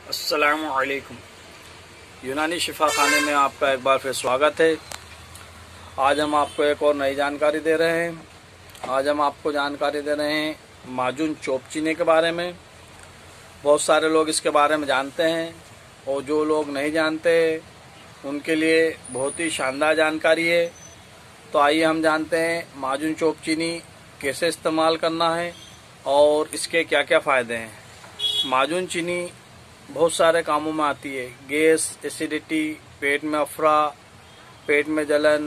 अस्सलामुअलैकुम। यूनानी शिफा खाने में आपका एक बार फिर स्वागत है। आज हम आपको एक और नई जानकारी दे रहे हैं। आज हम आपको जानकारी दे रहे हैं माजून चोपचीनी के बारे में। बहुत सारे लोग इसके बारे में जानते हैं और जो लोग नहीं जानते उनके लिए बहुत ही शानदार जानकारी है। तो आइए हम जानते हैं माजून चोपचीनी कैसे इस्तेमाल करना है और इसके क्या क्या फ़ायदे हैं। माजून चीनी बहुत सारे कामों में आती है। गैस, एसिडिटी, पेट में अफरा, पेट में जलन,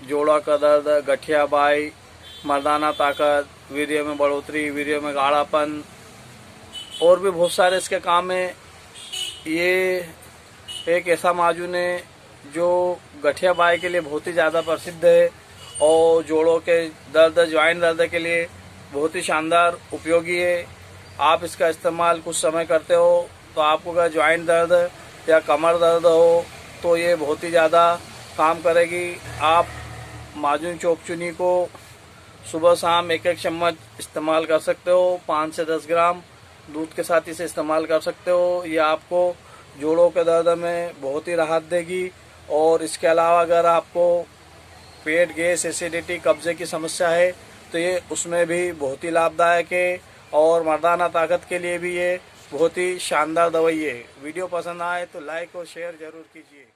जोड़ा का दर्द, गठिया बाई, मर्दाना ताकत, वीर्य में बढ़ोतरी, वीर्य में गाढ़ापन और भी बहुत सारे इसके काम हैं। ये एक ऐसा माजून है जो गठिया बाई के लिए बहुत ही ज़्यादा प्रसिद्ध है और जोड़ों के दर्द, ज्वाइंट दर्द के लिए बहुत ही शानदार उपयोगी है। आप इसका इस्तेमाल कुछ समय करते हो तो आपको अगर ज्वाइंट दर्द या कमर दर्द हो तो ये बहुत ही ज़्यादा काम करेगी। आप माजून चोपचीनी को सुबह शाम एक एक चम्मच इस्तेमाल कर सकते हो। 5 से 10 ग्राम दूध के साथ इसे इस्तेमाल कर सकते हो। ये आपको जोड़ों के दर्द में बहुत ही राहत देगी। और इसके अलावा अगर आपको पेट, गैस, एसिडिटी, कब्जे की समस्या है तो ये उसमें भी बहुत ही लाभदायक है। और मर्दाना ताकत के लिए भी ये बहुत ही शानदार दवाई है। वीडियो पसंद आए तो लाइक और शेयर ज़रूर कीजिए।